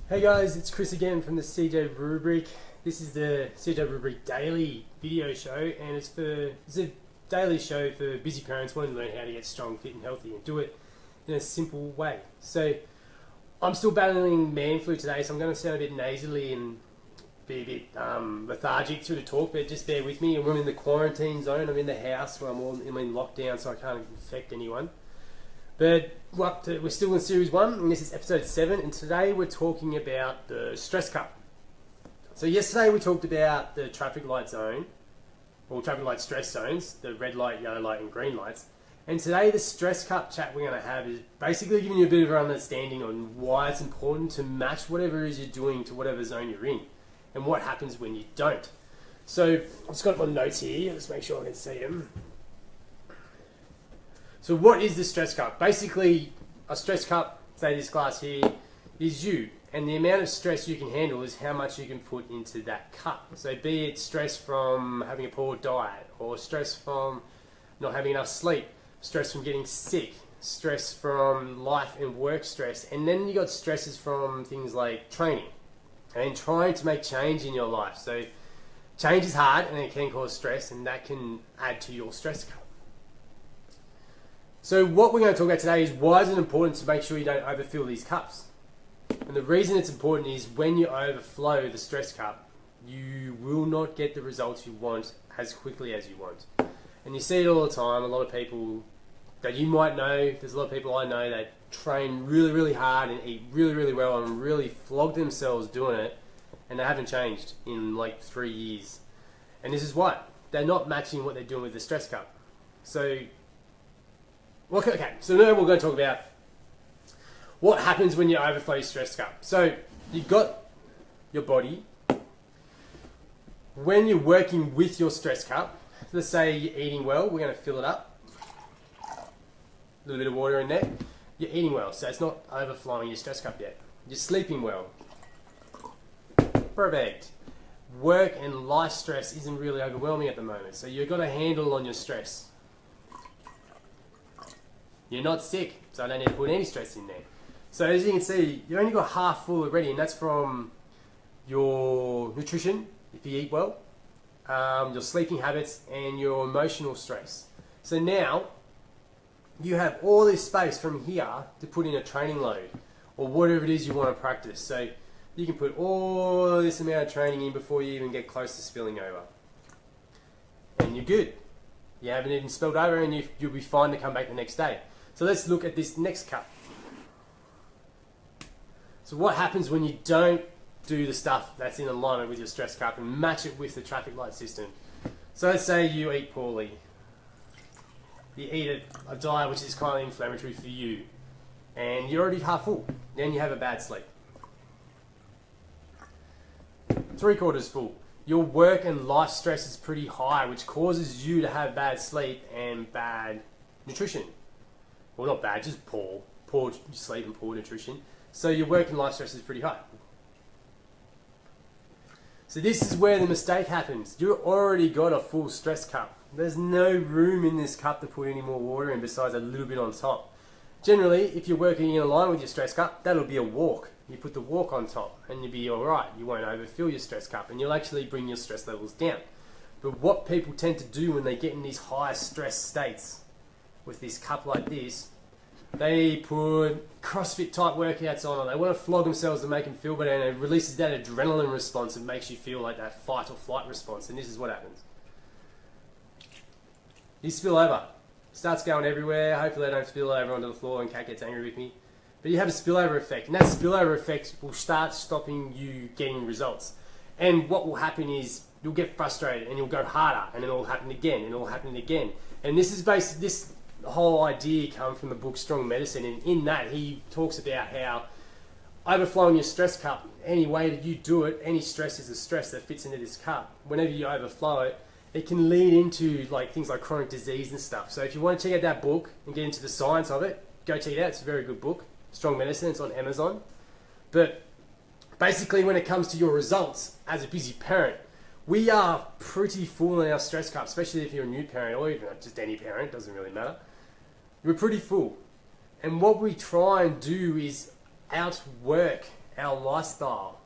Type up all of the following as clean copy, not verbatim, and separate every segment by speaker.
Speaker 1: Hey guys, it's Chris again from the CJ Rubric. This is the CJ Rubric daily video show, and it's a daily show for busy parents wanting to learn how to get strong, fit and healthy and do it in a simple way. So I'm still battling man flu today, so I'm going to sound a bit nasally and be a bit lethargic through the talk, but just bear with me. I'm in the quarantine zone. I'm in the house where I'm in lockdown, so I can't infect anyone. But we're still in Series 1, and this is Episode 7, and today we're talking about the stress cup. So yesterday we talked about the traffic light zone, or traffic light stress zones, the red light, yellow light, and green lights. And today the stress cup chat we're going to have is basically giving you a bit of an understanding on why it's important to match whatever it is you're doing to whatever zone you're in, and what happens when you don't. So I've just got my notes here, let's make sure I can see them. So what is the stress cup? Basically, a stress cup, say this glass here, is you. And the amount of stress you can handle is how much you can put into that cup. So be it stress from having a poor diet, or stress from not having enough sleep, stress from getting sick, stress from life and work stress. And then you got stresses from things like training and trying to make change in your life. So change is hard and it can cause stress, and that can add to your stress cup. So what we're going to talk about today is why is it important to make sure you don't overfill these cups. And the reason it's important is when you overflow the stress cup, you will not get the results you want as quickly as you want. And you see it all the time. A lot of people that you might know, there's a lot of people I know that train really, really hard and eat really, really well and really flog themselves doing it, and they haven't changed in like 3 years. And this is why. They're not matching what they're doing with the stress cup. So so now we're going to talk about what happens when you overflow your stress cup. So you've got your body. When you're working with your stress cup, let's say you're eating well, we're going to fill it up. A little bit of water in there. You're eating well, so it's not overflowing your stress cup yet. You're sleeping well. Perfect. Work and life stress isn't really overwhelming at the moment, so you've got a handle on your stress. You're not sick, so I don't need to put any stress in there. So as you can see, you only got half full already, and that's from your nutrition, if you eat well, your sleeping habits, and your emotional stress. So now, you have all this space from here to put in a training load, or whatever it is you want to practice. So you can put all this amount of training in before you even get close to spilling over. And you're good. You haven't even spilled over, and you'll be fine to come back the next day. So let's look at this next cup. So what happens when you don't do the stuff that's in alignment with your stress cup and match it with the traffic light system? So let's say you eat poorly. You eat a diet which is kind of inflammatory for you, and you're already half full. Then you have a bad sleep. 3/4 full. Your work and life stress is pretty high, which causes you to have bad sleep and bad nutrition. Well, not bad, just poor sleep and poor nutrition. So your work and life stress is pretty high. So this is where the mistake happens. You've already got a full stress cup. There's no room in this cup to put any more water in besides a little bit on top. Generally, if you're working in line with your stress cup, that'll be a walk. You put the walk on top and you'll be alright. You won't overfill your stress cup and you'll actually bring your stress levels down. But what people tend to do when they get in these high stress states with this cup like this, they put CrossFit type workouts on, or they want to flog themselves to make them feel better, and it releases that adrenaline response and makes you feel like that fight or flight response, and this is what happens. You spill over. Starts going everywhere. Hopefully I don't spill over onto the floor and Kat gets angry with me. But you have a spillover effect, and that spillover effect will start stopping you getting results. And what will happen is you'll get frustrated and you'll go harder, and it'll happen again, and it'll happen again. And this is this whole idea comes from the book Strong Medicine, and in that he talks about how overflowing your stress cup, any way that you do it, any stress is a stress that fits into this cup. Whenever you overflow it, it can lead into like things like chronic disease and stuff. So if you want to check out that book and get into the science of it, go check it out. It's a very good book. Strong Medicine, it's on Amazon. But basically when it comes to your results as a busy parent, we are pretty full in our stress cup, especially if you're a new parent or even just any parent, doesn't really matter. We're pretty full. And what we try and do is outwork our lifestyle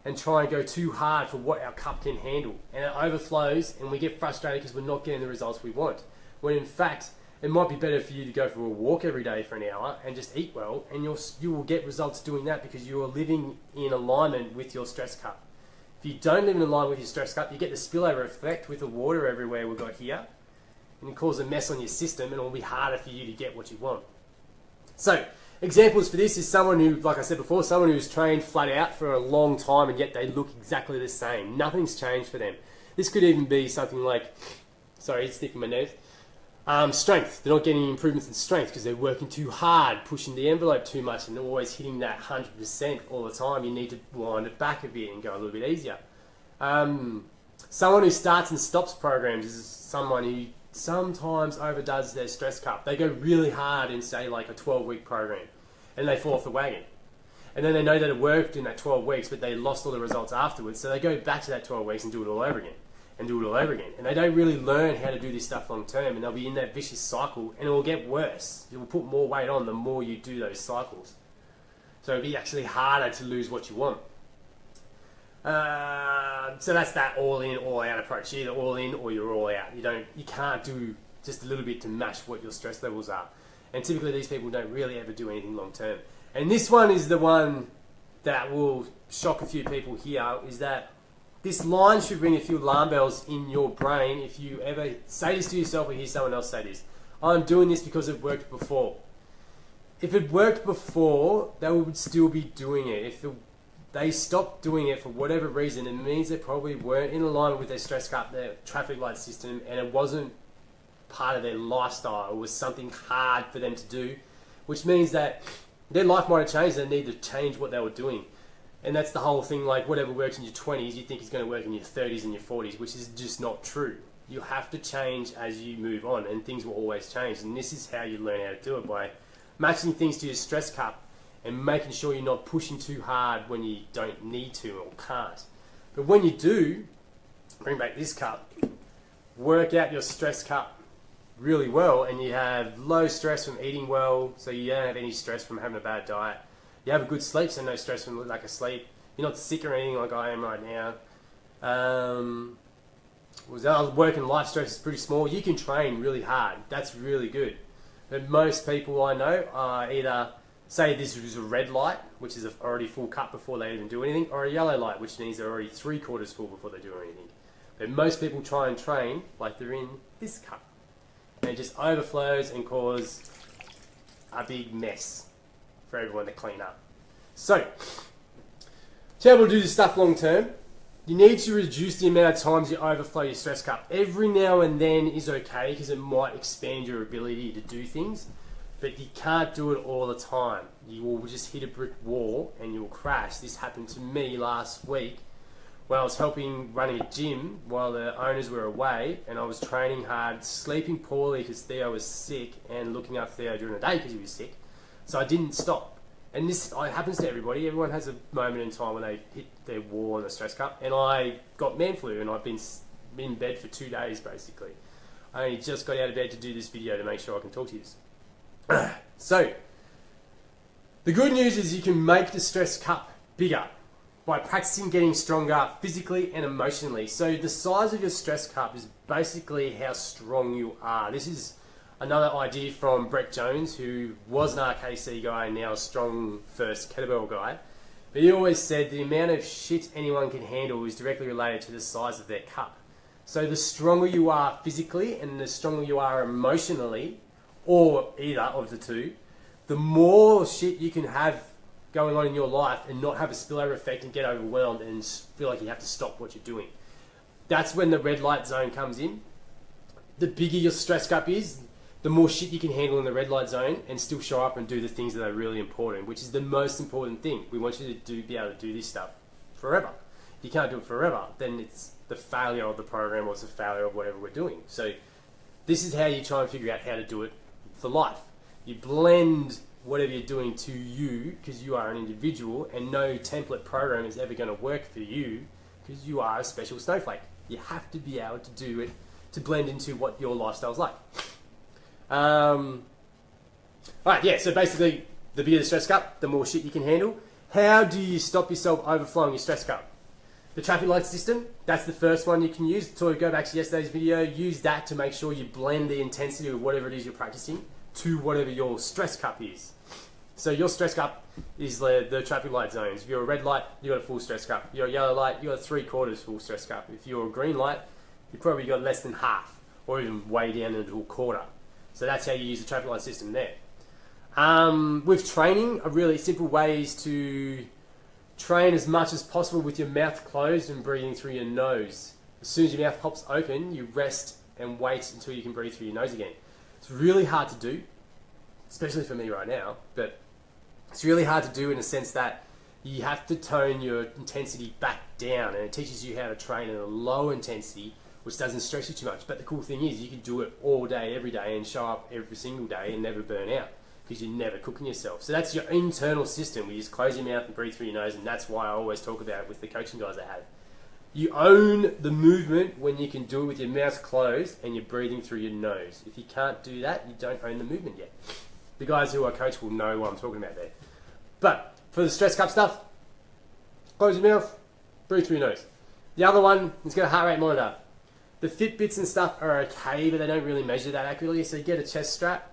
Speaker 1: and try and go too hard for what our cup can handle. And it overflows and we get frustrated because we're not getting the results we want. When in fact, it might be better for you to go for a walk every day for an hour and just eat well, and you will get results doing that because you are living in alignment with your stress cup. If you don't live in alignment with your stress cup, you get the spillover effect with the water everywhere we've got here, and it causes a mess on your system, and it will be harder for you to get what you want. So, examples for this is someone who, like I said before, someone who's trained flat out for a long time and yet they look exactly the same. Nothing's changed for them. This could even be something like, sorry, it's sticking my nose. Strength. They're not getting improvements in strength because they're working too hard, pushing the envelope too much, and they're always hitting that 100% all the time. You need to wind it back a bit and go a little bit easier. Someone who starts and stops programs is someone who sometimes overdoes their stress cup. They go really hard in, say, like a 12-week program, and they fall off the wagon. And then they know that it worked in that 12 weeks, but they lost all the results afterwards, so they go back to that 12 weeks and do it all over again. And do it all over again. And they don't really learn how to do this stuff long term, and they'll be in that vicious cycle, and it will get worse. You will put more weight on the more you do those cycles. So it'll be actually harder to lose what you want. So that's that all in, all out approach. You're either all in or you're all out. You can't do just a little bit to match what your stress levels are. And typically these people don't really ever do anything long term. And this one is the one that will shock a few people here, is that this line should ring a few alarm bells in your brain if you ever say this to yourself or hear someone else say this. I'm doing this because it worked before. If it worked before, they would still be doing it. If they stopped doing it for whatever reason, it means they probably weren't in alignment with their stress cup, their traffic light system, and it wasn't part of their lifestyle. It was something hard for them to do, which means that their life might have changed and they need to change what they were doing. And that's the whole thing, like whatever works in your 20s, you think is going to work in your 30s and your 40s, which is just not true. You have to change as you move on, and things will always change. And this is how you learn how to do it, by matching things to your stress cup and making sure you're not pushing too hard when you don't need to or can't. But when you do, bring back this cup, work out your stress cup really well, and you have low stress from eating well, so you don't have any stress from having a bad diet. You have a good sleep, so no stress from lack of sleep. You're not sick or anything like I am right now. Work and life stress is pretty small. You can train really hard. That's really good. But most people I know are either, say this is a red light, which is already full cup before they even do anything, or a yellow light, which means they're already 3/4 full before they do anything. But most people try and train like they're in this cup. And it just overflows and causes a big mess for everyone to clean up. So, to be able to do this stuff long term, you need to reduce the amount of times you overflow your stress cup. Every now and then is okay because it might expand your ability to do things, but you can't do it all the time. You will just hit a brick wall and you'll crash. This happened to me last week when I was helping running a gym while the owners were away, and I was training hard, sleeping poorly because Theo was sick, and looking after Theo during the day because he was sick. So I didn't stop. And this happens to everybody. Everyone has a moment in time when they hit their wall on the stress cup. And I got man flu, and I've been in bed for 2 days, basically. I only just got out of bed to do this video to make sure I can talk to you. So, the good news is you can make the stress cup bigger by practicing getting stronger physically and emotionally. So the size of your stress cup is basically how strong you are. This is another idea from Brett Jones, who was an RKC guy and now a strong first kettlebell guy. But he always said the amount of shit anyone can handle is directly related to the size of their cup. So the stronger you are physically and the stronger you are emotionally, or either of the two, the more shit you can have going on in your life and not have a spillover effect and get overwhelmed and feel like you have to stop what you're doing. That's when the red light zone comes in. The bigger your stress cup is, the more shit you can handle in the red light zone and still show up and do the things that are really important, which is the most important thing. We want you to be able to do this stuff forever. If you can't do it forever, then it's the failure of the program, or it's the failure of whatever we're doing. So this is how you try and figure out how to do it for life. You blend whatever you're doing to you, because you are an individual, and no template program is ever going to work for you because you are a special snowflake. You have to be able to do it to blend into what your lifestyle's like. Alright, yeah, so basically the bigger the stress cup, the more shit you can handle. How do you stop yourself overflowing your stress cup? The traffic light system, that's the first one you can use. So go back to yesterday's video, use that to make sure you blend the intensity of whatever it is you're practicing to whatever your stress cup is. So your stress cup is the traffic light zones. If you're a red light, you've got a full stress cup. If you're a yellow light, you've got a 3/4 full stress cup. If you're a green light, you've probably got less than half, or even way down into a quarter. So that's how you use the traffic light system there. With training, a really simple way is to train as much as possible with your mouth closed and breathing through your nose. As soon as your mouth pops open, you rest and wait until you can breathe through your nose again. It's really hard to do, especially for me right now, but it's really hard to do in a sense that you have to tone your intensity back down, and it teaches you how to train at a low intensity, which doesn't stress you too much. But the cool thing is you can do it all day, every day, and show up every single day and never burn out, because you're never cooking yourself. So that's your internal system. You just close your mouth and breathe through your nose, and that's why I always talk about it with the coaching guys I have. You own the movement when you can do it with your mouth closed and you're breathing through your nose. If you can't do that, you don't own the movement yet. The guys who I coach will know what I'm talking about there. But for the stress cup stuff, close your mouth, breathe through your nose. The other one is get a heart rate monitor. The Fitbits and stuff are okay, but they don't really measure that accurately, so you get a chest strap.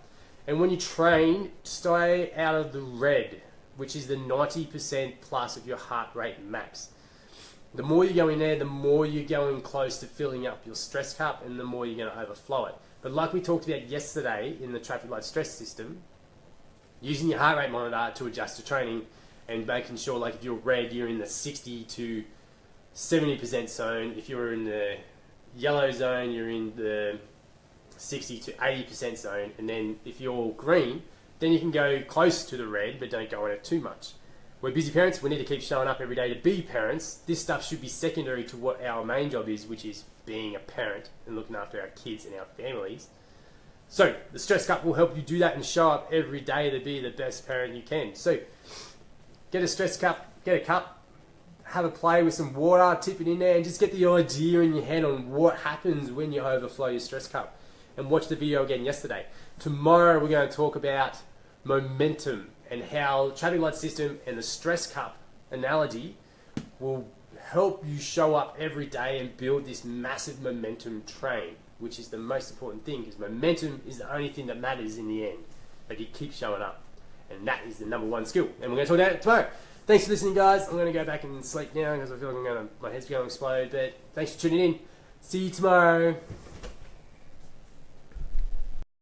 Speaker 1: And when you train, stay out of the red, which is the 90% plus of your heart rate max. The more you go in there, the more you're going close to filling up your stress cup, and the more you're going to overflow it. But like we talked about yesterday in the traffic light stress system, using your heart rate monitor to adjust to training and making sure, like if you're red, you're in the 60 to 70% zone. If you're in the yellow zone, you're in the 60 to 80% zone, and then if you're green, then you can go close to the red, but don't go in it too much. We're busy parents, we need to keep showing up every day to be parents. This stuff should be secondary to what our main job is, which is being a parent and looking after our kids and our families. So the stress cup will help you do that and show up every day to be the best parent you can. So get a stress cup, get a cup, have a play with some water, tip it in there, and just get the idea in your head on what happens when you overflow your stress cup. And watch the video again yesterday. Tomorrow we're going to talk about momentum and how traffic light system and the stress cup analogy will help you show up every day and build this massive momentum train, which is the most important thing, because momentum is the only thing that matters in the end, that you keep showing up. And that is the #1 skill. And we're going to talk about it tomorrow. Thanks for listening, guys. I'm going to go back and sleep now because I feel like my head's going to explode. But thanks for tuning in. See you tomorrow.